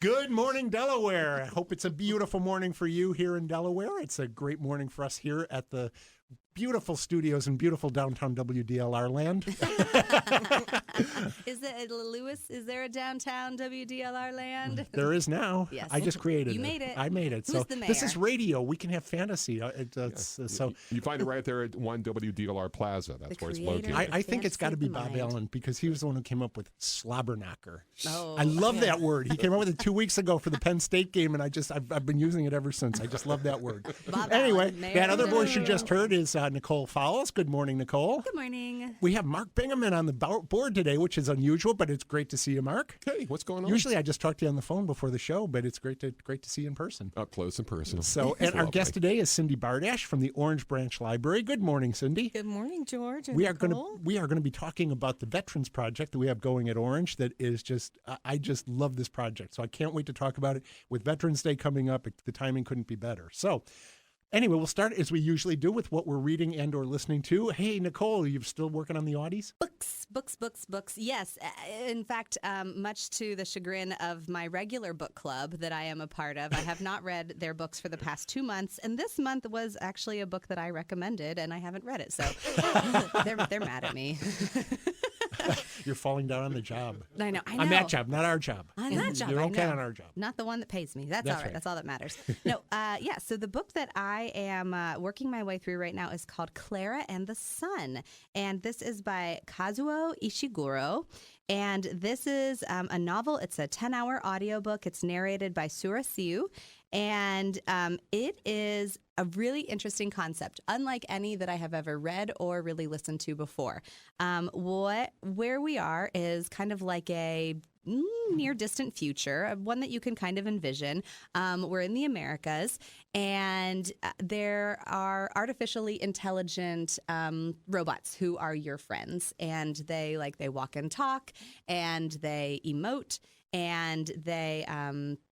Good morning, Delaware. I hope it's a beautiful morning for you here in Delaware. It's a great morning for us here at the beautiful studios in beautiful downtown WDLR land. Is it Lewis? Is there a downtown WDLR land? There is now. Yes. I just created it. You made it. I made it. Who's the mayor? This is radio. We can have fantasy. So you find it right there at 1 WDLR Plaza. That's where it's creator. located. I think it's got to be Fantasy Bob mind. Allen because he was the one who came up with slobberknocker. Oh, I love that word. He came up with it 2 weeks ago for the Penn State game, and I've been using it ever since. I just love that word. Bob Anyway, Allen, mayor that of other voice you Delaware. just heard is Nicole Fowles. Good morning, Nicole. Good morning. We have Mark Bingaman on the board today, which is unusual, but it's great to see you, Mark. Hey, what's going on? Usually I just talk to you on the phone before the show, but it's great to see you in person. Up close and personal. So, and our guest today is Cindi Bardash from the Orange Branch Library. Good morning, Cindi. Good morning, George. And We are going Nicole. to be talking about the Veterans Project that we have going at Orange. That is just I just love this project. So I can't wait to talk about it. With Veterans Day coming up, the timing couldn't be better. So anyway, we'll start as we usually do with what we're reading and or listening to. Hey, Nicole, you still working on the Audies? Books. Yes. In fact, much to the chagrin of my regular book club that I am a part of, I have not read their books for the past 2 months. And this month was actually a book that I recommended, and I haven't read it. So they're mad at me. You're falling down on the job. I know. On that job, not our job. On that job, You're I okay know. on our job. Not the one that pays me. That's That's all right. right. That's all that matters. No, yeah. So the book that I am working my way through right now is called Klara and the Sun. And this is by Kazuo Ishiguro. And this is a novel. It's a 10-hour audiobook. It's narrated by Surasiu. And it is a really interesting concept, unlike any that I have ever read or really listened to before. Where we are is kind of like a near distant future, one that you can kind of envision. We're in the Americas, and there are artificially intelligent robots who are your friends, and they walk and talk, and they emote, and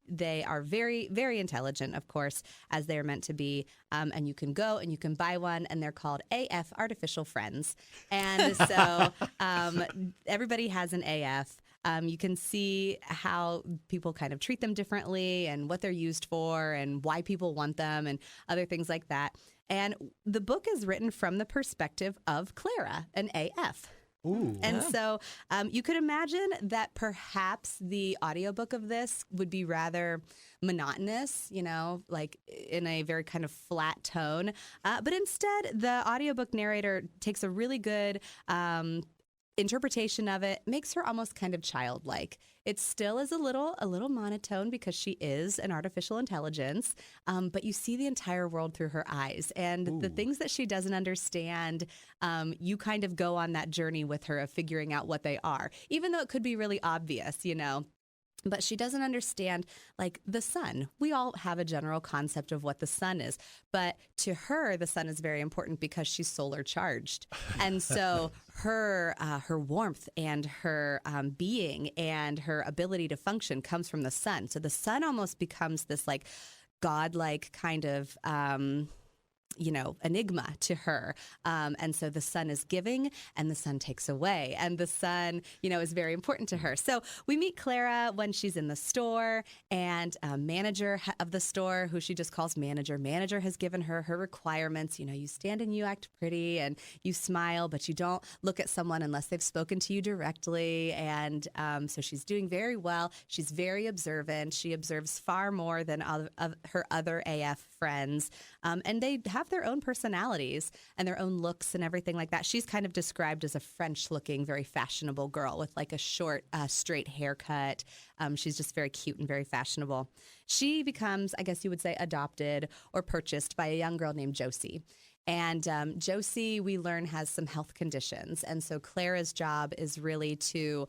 they are very, very intelligent, of course, as they're meant to be. And you can go and you can buy one, and they're called AF, Artificial Friends. And so everybody has an AF. You can see how people kind of treat them differently and what they're used for and why people want them and other things like that. And the book is written from the perspective of Klara, an AF. Ooh. And so you could imagine that perhaps the audiobook of this would be rather monotonous, like in a very kind of flat tone. But instead, the audiobook narrator takes a really good interpretation of it, makes her almost kind of childlike. It still is a little monotone because she is an artificial intelligence, but you see the entire world through her eyes. And the things that she doesn't understand, you kind of go on that journey with her of figuring out what they are, even though it could be really obvious, But she doesn't understand, like, the sun. We all have a general concept of what the sun is. But to her, the sun is very important because she's solar charged. And so her warmth and her being and her ability to function comes from the sun. So the sun almost becomes this, like, godlike kind of enigma to her. And so the sun is giving and the sun takes away. And the sun, is very important to her. So we meet Klara when she's in the store, and a manager of the store, who she just calls manager. Manager has given her requirements. You stand and you act pretty and you smile, but you don't look at someone unless they've spoken to you directly. And so she's doing very well. She's very observant. She observes far more than her other AF friends. And they have their own personalities and their own looks and everything like that. She's kind of described as a French-looking, very fashionable girl with like a short, straight haircut. She's just very cute and very fashionable. She becomes, I guess you would say, adopted or purchased by a young girl named Josie. And Josie, we learn, has some health conditions. And so Klara's job is really to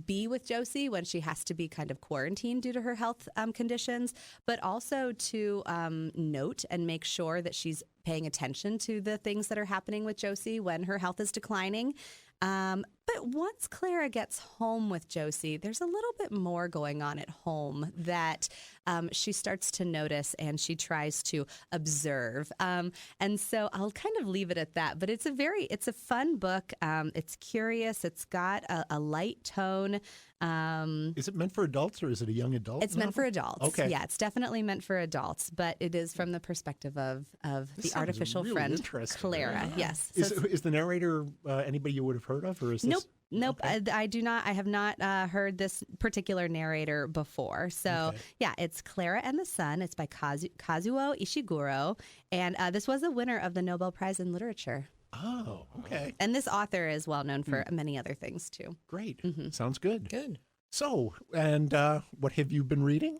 be with Josie when she has to be kind of quarantined due to her health conditions, but also to note and make sure that she's paying attention to the things that are happening with Josie when her health is declining. But once Klara gets home with Josie, there's a little bit more going on at home that she starts to notice and she tries to observe. And so I'll kind of leave it at that. But it's a fun book. It's curious. It's got a light tone. Is it meant for adults or is it a young adult? It's meant for adults. Okay. Yeah, it's definitely meant for adults, but it is from the perspective of This the artificial really friend, interesting. Klara. Yes. So Is the narrator anybody you would have heard of, or is Nope. this? Nope, Okay. I do not. I have not heard this particular narrator before. So, Okay. yeah, it's Klara and the Sun. It's by Kazuo Ishiguro. And this was a winner of the Nobel Prize in Literature. Oh, okay. And this author is well known for many other things, too. Great. Sounds good. Good. So, and what have you been reading?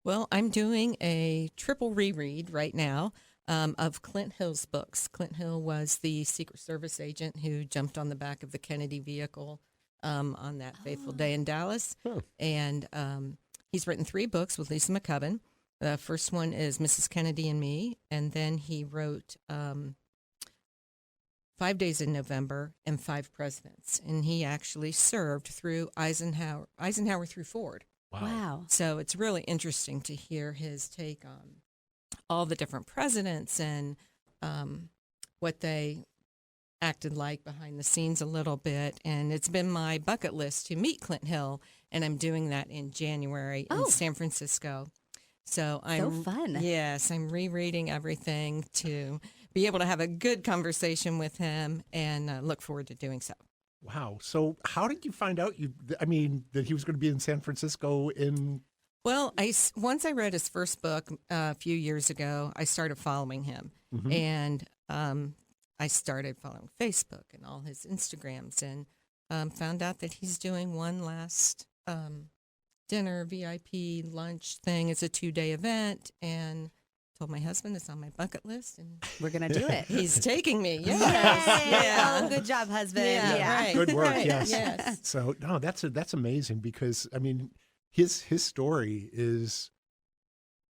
Well, I'm doing a triple reread right now of Clint Hill's books. Clint Hill was the Secret Service agent who jumped on the back of the Kennedy vehicle on that fateful day in Dallas. Huh. And he's written 3 books with Lisa McCubbin. The first one is Mrs. Kennedy and Me. And then he wrote 5 Days in November and 5 Presidents. And he actually served through Eisenhower through Ford. Wow. So it's really interesting to hear his take on all the different presidents and what they acted like behind the scenes a little bit. And it's been my bucket list to meet Clint Hill, and I'm doing that in January in San Francisco. So I'm fun. Yes, I'm rereading everything to be able to have a good conversation with him, and look forward to doing so. Wow. So, how did you find out? That he was going to be in San Francisco in? Well, once I read his first book a few years ago, I started following him, and I started following Facebook and all his Instagrams, and found out that he's doing one last dinner, VIP lunch thing. It's a 2-day event, and told my husband it's on my bucket list, and We're going to do it. he's taking me. Yes. Yay! Yeah. Oh, good job, husband. Yeah, right. Good work, Right. yes. Yes. So, no, that's amazing because his story is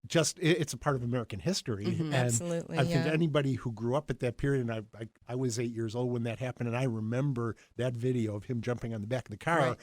just it's a part of American history, and Absolutely, I think yeah. anybody who grew up at that period, and I was 8 years old when that happened, and I remember that video of him jumping on the back of the car. Right.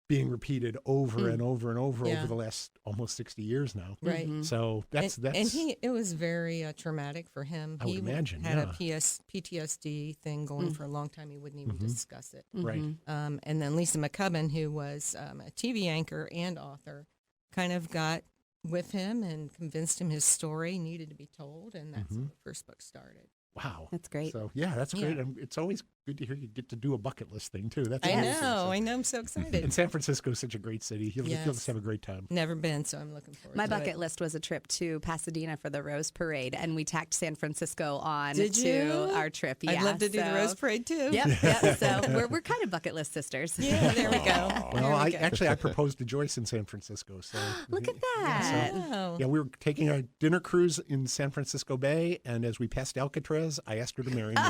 Being repeated over and over and over Yeah. over the last almost 60 years now. Right. So that's it was very traumatic for him. I would He imagine, had yeah. a PTSD thing going for a long time. He wouldn't even discuss it. right. And then Lisa McCubbin, who was a TV anchor and author, kind of got with him and convinced him his story needed to be told, and that's how the first book started. Wow. That's great. So yeah, that's great. Yeah. And it's always good to hear you get to do a bucket list thing too. That's I amazing. know, So- I'm so excited. And San Francisco is such a great city. You'll Yes. just have a great time. Never been, so I'm looking forward My to bucket it. list was a trip to Pasadena for the Rose Parade, and we tacked San Francisco on Did to you? our trip. Yeah, I'd love to do the so- Rose Parade too. Yep. So we're kind of bucket list sisters. Yeah, there we go. There Well, we go. I proposed to Joyce in San Francisco. So Look at Yeah, that. so- Wow. yeah, we were taking a dinner cruise in San Francisco Bay, and as we passed Alcatraz, I asked her to marry me.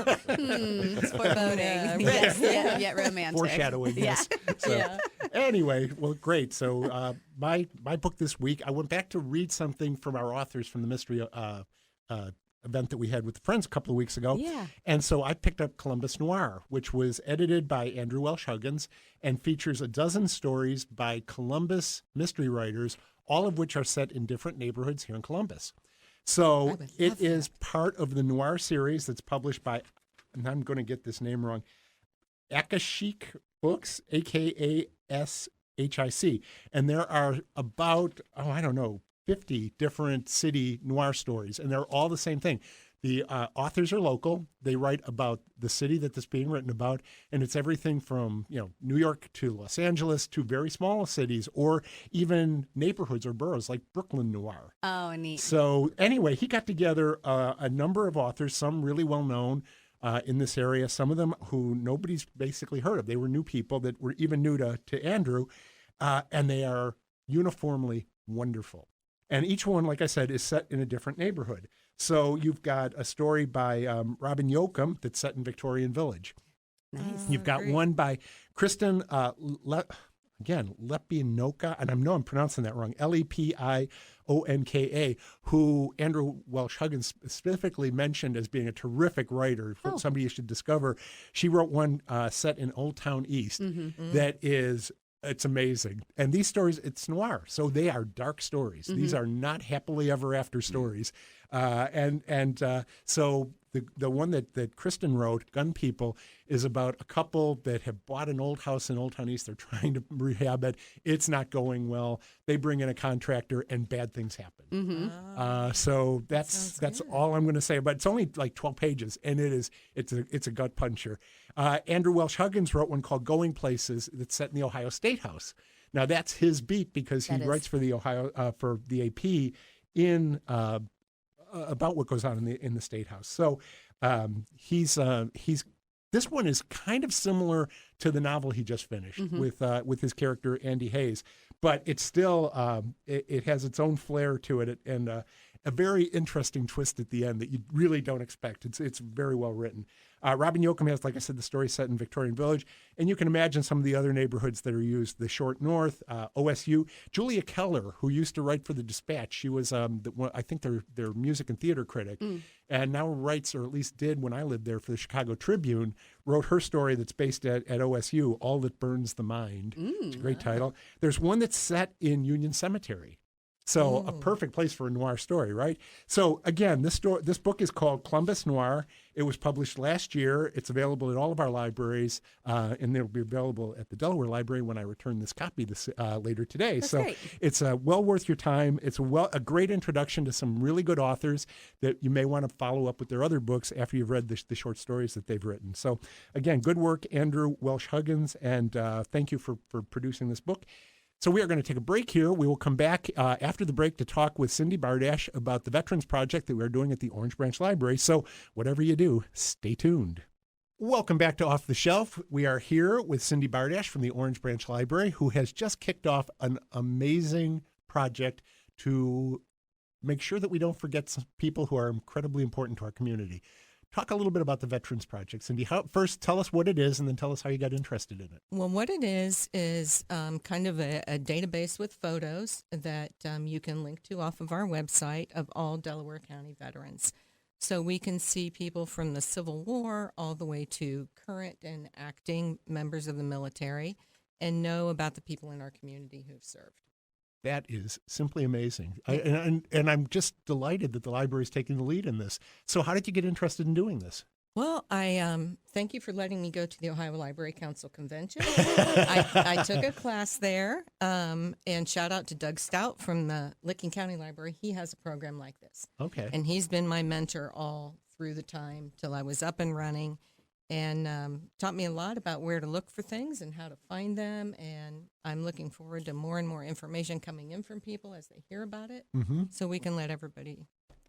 It's foreboding. Yeah, Yes, right. yet romantic. Foreshadowing, yes. So, Yeah. Anyway, well, great. So my book this week, I went back to read something from our authors from the mystery event that we had with friends a couple of weeks ago. Yeah. And so I picked up Columbus Noir, which was edited by Andrew Welsh Huggins and features a dozen stories by Columbus mystery writers, all of which are set in different neighborhoods here in Columbus. So would love it is part of the Noir series that's published by, and I'm going to get this name wrong, Akashic Books, AKASHIC. And there are about, 50 different city noir stories, and they're all the same thing. The authors are local. They write about the city that this is being written about, and it's everything from New York to Los Angeles to very small cities, or even neighborhoods or boroughs like Brooklyn Noir. Oh, neat. So anyway, he got together a number of authors, some really well known in this area, some of them who nobody's basically heard of. They were new people that were even new to Andrew, and they are uniformly wonderful. And each one, like I said, is set in a different neighborhood. So you've got a story by Robin Yoakum that's set in Victorian Village. Nice. You've got great. one by Kristen, I again, Lepionka, and I know I'm pronouncing that wrong, Lepionka, who Andrew Welsh Huggins specifically mentioned as being a terrific writer, somebody you should discover. She wrote one set in Old Town East that is, it's amazing. And these stories, it's noir, so they are dark stories. These are not happily ever after stories. So the one that Kristen wrote, Gun People, is about a couple that have bought an old house in Old Town East. They're trying to rehab it. It's not going well. They bring in a contractor, and bad things happen. So that's all I'm going to say. But it's only like 12 pages, and it's a gut puncher. Andrew Welsh Huggins wrote one called Going Places that's set in the Ohio State House. Now that's his beat because he writes for the for the AP in. About what goes on in the State House. So he's this one is kind of similar to the novel he just finished with his character Andy Hayes, but it's still it has its own flair to it and a very interesting twist at the end that you really don't expect. It's very well written. Robin Yoakum has, like I said, the story set in Victorian Village, and you can imagine some of the other neighborhoods that are used, the Short North, OSU. Julia Keller, who used to write for the Dispatch, she was, I think, their music and theater critic, and now writes, or at least did when I lived there, for the Chicago Tribune, wrote her story that's based at OSU, All That Burns the Mind. It's a great title. There's one that's set in Union Cemetery. So a perfect place for a noir story, right? So again, this book is called Columbus Noir. It was published last year. It's available at all of our libraries, and it'll be available at the Delaware Library when I return this copy later today. That's so great. it's well worth your time. It's a great introduction to some really good authors that you may want to follow up with their other books after you've read the short stories that they've written. So again, good work, Andrew Welsh Huggins, and thank you for producing this book. So we are going to take a break here. We will come back after the break to talk with Cindi Bardash about the Veterans Project that we're doing at the Orange Branch Library. So whatever you do, stay tuned. Welcome back to Off the Shelf. We are here with Cindi Bardash from the Orange Branch Library, who has just kicked off an amazing project to make sure that we don't forget some people who are incredibly important to our community. Talk a little bit about the Veterans Project, Cindi. First, tell us what it is, and then tell us how you got interested in it. Well, what it is kind of a database with photos that you can link to off of our website of all Delaware County veterans. So we can see people from the Civil War all the way to current and acting members of the military and know about the people in our community who've served. That is simply amazing. And I'm just delighted that the library is taking the lead in this. So how did you get interested in doing this? Well, I thank you for letting me go to the Ohio Library Council convention. I took a class there, and shout out to Doug Stout from the Licking County Library. He has a program like this. Okay. And he's been my mentor all through the time till I was up and running, and taught me a lot about where to look for things and how to find them. And I'm looking forward to more and more information coming in from people as they hear about it, so we can let everybody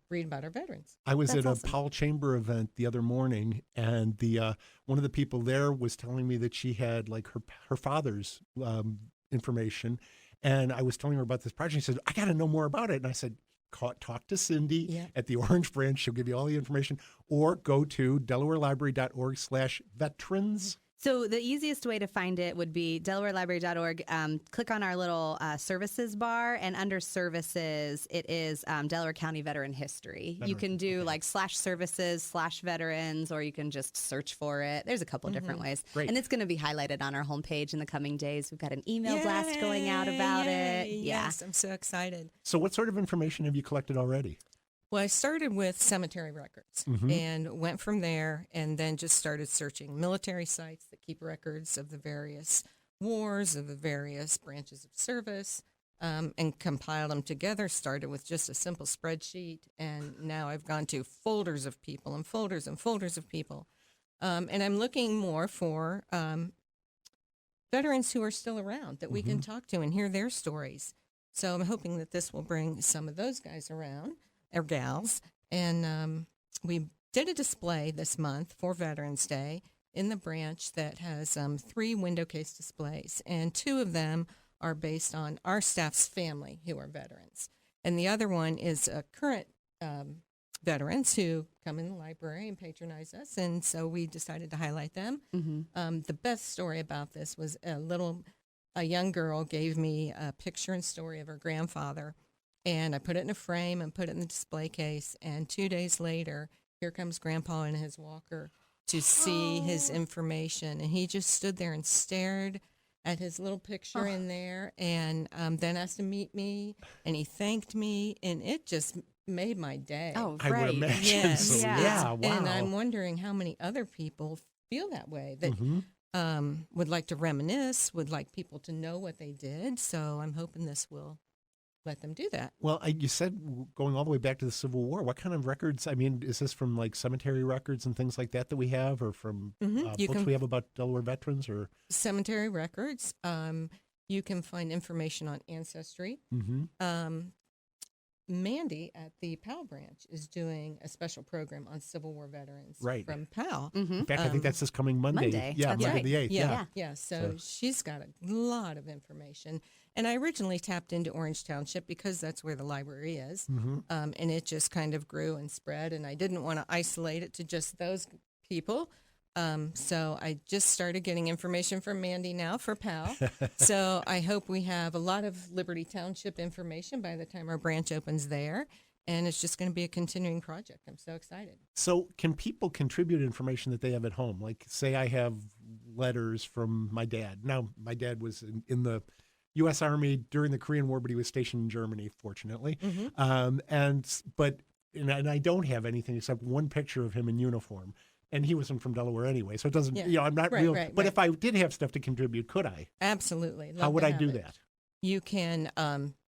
read about our veterans. I was That's at awesome. a Powell Chamber event the other morning, and the one of the people there was telling me that she had like her father's information, and I was telling her about this project. She said, "I got to know more about it," and I said, talk to Cindi at the Orange Branch. She'll give you all the information, or go to delawarelibrary.org/veterans. So the easiest way to find it would be delawarelibrary.org. Click on our little services bar, and under services, it is Delaware County Veteran History. You can do like /services/veterans, or you can just search for it. There's a couple different ways. Great. And it's going to be highlighted on our homepage in the coming days. We've got an email blast going out about it. Yeah. Yes, I'm so excited. So what sort of information have you collected already? Well, I started with cemetery records and went from there, and then just started searching military sites that keep records of the various wars, of the various branches of service, and compiled them together. Started with just a simple spreadsheet, and now I've gone to folders of people and folders and folders of people. And I'm looking more for veterans who are still around that we can talk to and hear their stories. So I'm hoping that this will bring some of those guys around, or gals, and we did a display this month for Veterans Day in the branch that has 3 window case displays, and 2 of them are based on our staff's family who are veterans, and the other one is current veterans who come in the library and patronize us, and so we decided to highlight them. The best story about this was a little a young girl gave me a picture and story of her grandfather, and I put it in a frame and put it in the display case. And 2 days later, here comes Grandpa in his walker to see his information. And he just stood there and stared at his little picture in there, and then asked to meet me, and he thanked me, and it just made my day. Oh, I would right. imagine. Yes. So, Yeah. yeah, wow. And I'm wondering how many other people feel that way, that would like to reminisce, would like people to know what they did. So I'm hoping this will let them do that. Well, you said going all the way back to the Civil War. What kind of records? I mean, is this from like cemetery records and things like that we have, or from You books can- we have about Delaware veterans? Or Cemetery records. You can find information on Ancestry. Mandy at the PAL branch is doing a special program on Civil War veterans Right. from PAL. in fact, I think that's this coming Monday. Monday. Yeah, That's Monday right. the 8th. Yeah. Yeah. So she's got a lot of information. And I originally tapped into Orange Township because that's where the library is. And it just kind of grew and spread. And I didn't want to isolate it to just those people. So I just started getting information from Mandy now for PAL. So I hope we have a lot of Liberty Township information by the time our branch opens there. And it's just going to be a continuing project. I'm so excited. So, can people contribute information that they have at home? Like, say I have letters from my dad. Now, my dad was in the U.S. Army during the Korean War, but he was stationed in Germany, fortunately. But I don't have anything except one picture of him in uniform. And he wasn't from Delaware anyway, so it doesn't, Yeah. I'm not Right, real. right, but right. if I did have stuff to contribute, could I? Absolutely. How Love would to I have do it. that? You can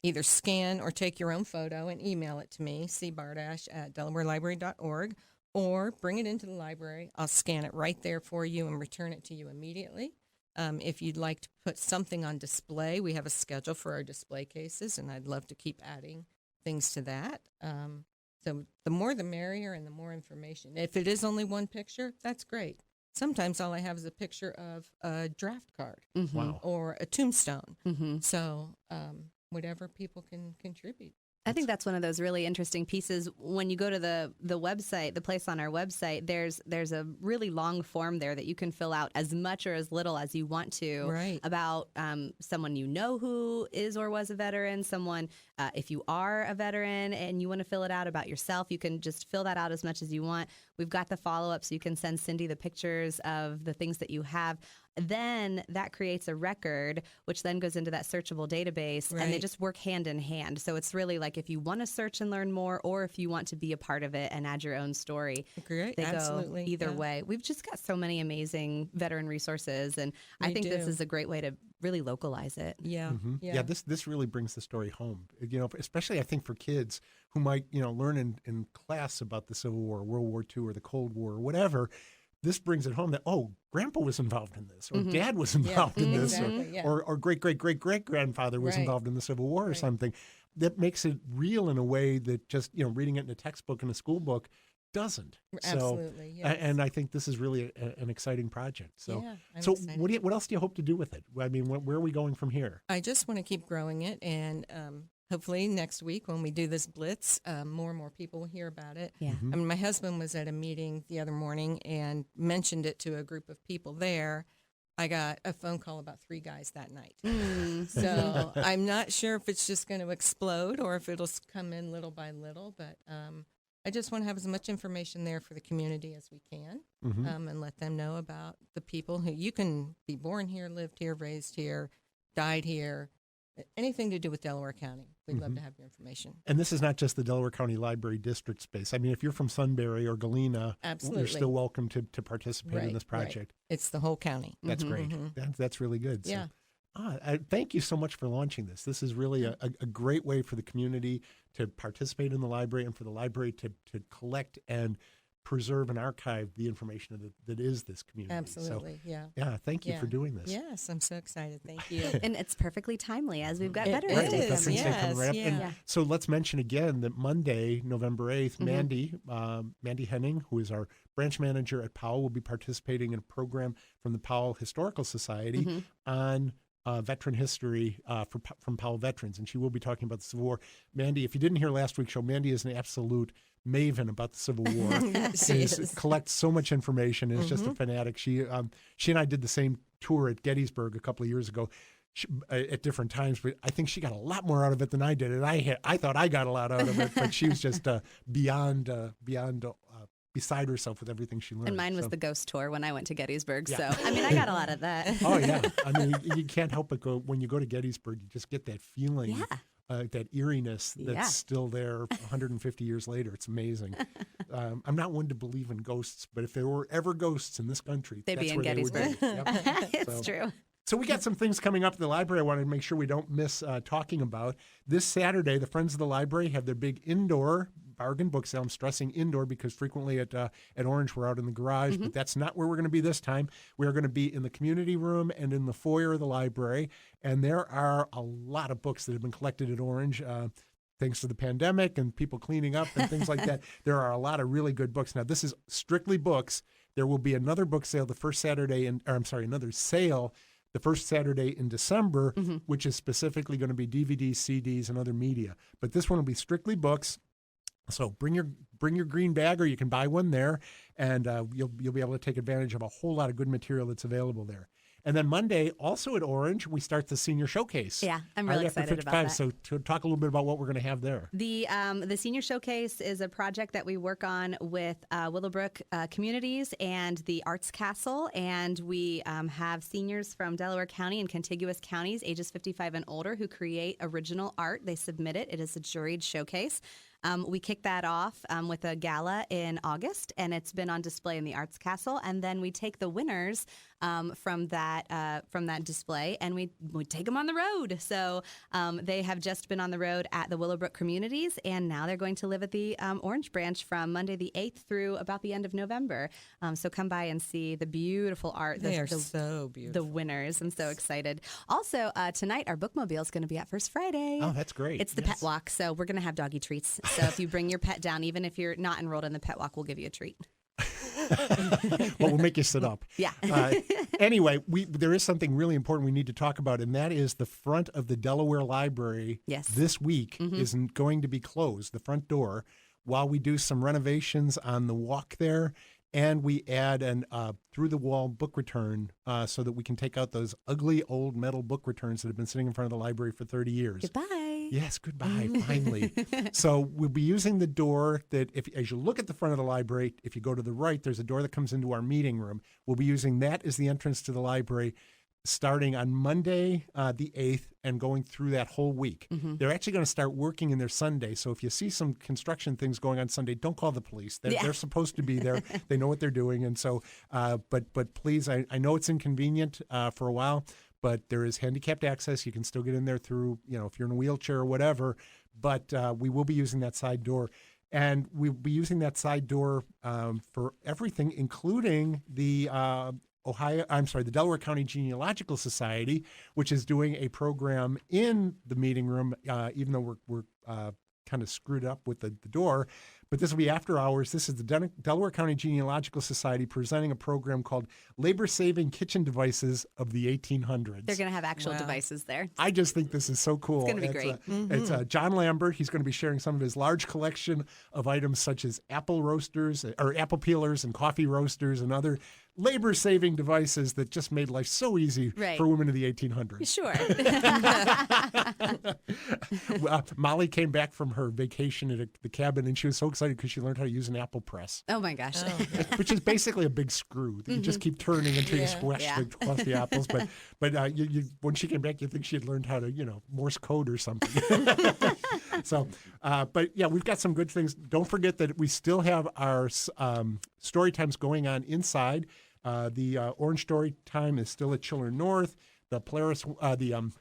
either scan or take your own photo and email it to me, cbardash@delawarelibrary.org, or bring it into the library. I'll scan it right there for you and return it to you immediately. If you'd like to put something on display, we have a schedule for our display cases, and I'd love to keep adding things to that. So the more the merrier, and the more information. If it is only one picture, that's great. Sometimes all I have is a picture of a draft card Wow. or a tombstone. So whatever people can contribute. I think that's one of those really interesting pieces. When you go to the website, the place on our website, there's a really long form there that you can fill out as much or as little as you want to Right. about someone you know who is or was a veteran, someone, if you are a veteran and you want to fill it out about yourself, you can just fill that out as much as you want. We've got the follow-up, so you can send Cindi the pictures of the things that you have. Then that creates a record, which then goes into that searchable database, and they Right. just work hand in hand. So it's really like if you want to search and learn more, or if you want to be a part of it and add your own story, Great. they Absolutely. go either Yeah. way. We've just got so many amazing veteran resources, and I We think this do. is a great way to really localize it. Yeah. Yeah, this really brings the story home. Especially I think for kids who might, learn in class about the Civil War, World War II, or the Cold War, or whatever. This brings it home that, Grandpa was involved in this, or Dad was involved in this, exactly, yeah. or great-great-great-great-grandfather was Right. involved in the Civil War or Right. something. That makes it real in a way that just, reading it in a textbook in a school book doesn't. Absolutely. So, Yes. and I think this is really an exciting project. So, Yeah, I'm so excited. what else do you hope to do with it? I mean, where are we going from here? I just want to keep growing it, and hopefully next week when we do this blitz, more and more people will hear about it. Yeah. Mm-hmm. I mean, my husband was at a meeting the other morning and mentioned it to a group of people there. I got a phone call about 3 guys that night. So I'm not sure if it's just going to explode or if it'll come in little by little, but I just want to have as much information there for the community as we can, and let them know about the people who you can be born here, lived here, raised here, died here, anything to do with Delaware County. We'd love to have your information. And this is not just the Delaware County Library District space. I mean, if you're from Sunbury or Galena, Absolutely. you're still welcome to participate in this project. It's the whole county. That's great. That's really good. Yeah. So, thank you so much for launching this. This is really a great way for the community to participate in the library, and for the library to collect and preserve and archive the information that is this community. Absolutely. So, thank you for doing this. Yes, I'm so excited. Thank you. And it's perfectly timely as we've got It Veterans Right, Day with is, Veterans coming Day coming right up. yes, And yeah. so let's mention again that Monday, November 8th, Mandy Henning, who is our branch manager at Powell, will be participating in a program from the Powell Historical Society on veteran history from Powell veterans. And she will be talking about the Civil War. Mandy, if you didn't hear last week's show, Mandy is an absolute maven about the Civil War. She is. Collects so much information and is just a fanatic. She and I did the same tour at Gettysburg a couple of years ago. at different times, but I think she got a lot more out of it than I did, and I thought I got a lot out of it, but she was just beyond beside herself with everything she learned. And mine was the ghost tour when I went to Gettysburg. Yeah. So, I mean, I got a lot of that. Oh, yeah. I mean, you can't help but go, when you go to Gettysburg, you just get that feeling, that eeriness that's still there 150 years later. It's amazing. I'm not one to believe in ghosts, but if there were ever ghosts in this country, They'd that's be in where Gettysburg. They would be. Yep. It's true. So we got some things coming up at the library I wanted to make sure we don't miss talking about. This Saturday, the Friends of the Library have their big indoor bargain book sale. I'm stressing indoor because frequently at Orange we're out in the garage, but that's not where we're going to be this time. We are going to be in the community room and in the foyer of the library, and there are a lot of books that have been collected at Orange. Thanks to the pandemic and people cleaning up and things like that, there are a lot of really good books. Now, this is strictly books. There will be another book sale the first Saturday, another sale the first Saturday in December, which is specifically going to be DVDs, CDs, and other media. But this one will be strictly books. So bring your green bag, or you can buy one there, and you'll be able to take advantage of a whole lot of good material that's available there. And then Monday, also at Orange, we start the senior showcase. Yeah, I'm really excited about that. So to talk a little bit about what we're going to have there. The senior showcase is a project that we work on with Willowbrook Communities and the Arts Castle, and we have seniors from Delaware County and contiguous counties, ages 55 and older, who create original art. They submit it. It is a juried showcase. We kick that off with a gala in August, and it's been on display in the Arts Castle. And then we take the winners from that display, and we take them on the road. So they have just been on the road at the Willowbrook Communities, and now they're going to live at the Orange Branch from Monday the 8th through about the end of November. So come by and see the beautiful art. They are so beautiful. The winners. I'm so excited. Also, tonight our bookmobile is going to be at First Friday. Oh, that's great. It's the pet walk, so we're going to have doggy treats. So if you bring your pet down, even if you're not enrolled in the pet walk, we'll give you a treat. Well, we'll make you sit up. Yeah. Anyway, there is something really important we need to talk about, and that is the front of the Delaware Library this week is going to be closed, the front door, while we do some renovations on the walk there, and we add an through-the-wall book return so that we can take out those ugly old metal book returns that have been sitting in front of the library for 30 years. Goodbye. Yes, goodbye, finally. So we'll be using the door that, as you look at the front of the library, if you go to the right, there's a door that comes into our meeting room. We'll be using that as the entrance to the library starting on Monday, the 8th, and going through that whole week. They're actually going to start working in their Sunday. So if you see some construction things going on Sunday, don't call the police. They're supposed to be there. They know what they're doing. And so, but please, I know it's inconvenient for a while, but there is handicapped access. You can still get in there through, if you're in a wheelchair or whatever, but we will be using that side door. And we'll be using that side door for everything, including the Delaware County Genealogical Society, which is doing a program in the meeting room, even though we're kind of screwed up with the door. But this will be after hours. This is the Delaware County Genealogical Society presenting a program called Labor-Saving Kitchen Devices of the 1800s. They're going to have actual devices there. I just think this is so cool. It's going to be great. It's John Lambert. He's going to be sharing some of his large collection of items such as apple roasters or apple peelers and coffee roasters and other labor-saving devices that just made life so easy for women of the 1800s. Sure. Molly came back from her vacation at the cabin, and she was so excited because she learned how to use an apple press. Oh, my gosh. Which is basically a big screw that you just keep turning until you squash the apples. But when she came back, you think she had learned how to, Morse code or something. So, but yeah, we've got some good things. Don't forget that we still have our story times going on inside. The Orange Story Time is still at Chiller North. The Polaris, the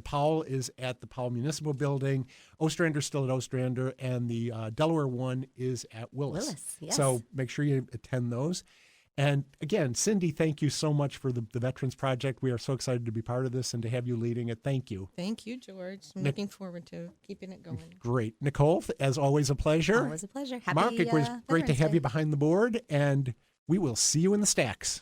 Powell is at the Powell Municipal Building. Ostrander's still at Ostrander, and the Delaware one is at Willis. Yes. So make sure you attend those. And again, Cindi, thank you so much for the Veterans Project. We are so excited to be part of this and to have you leading it. Thank you. Thank you, George. I'm looking forward to keeping it going. Great. Nicole, as always, a pleasure. Always a pleasure. Happy, Mark, it was great to Veterans have Day. you behind the board, and we will see you in the stacks.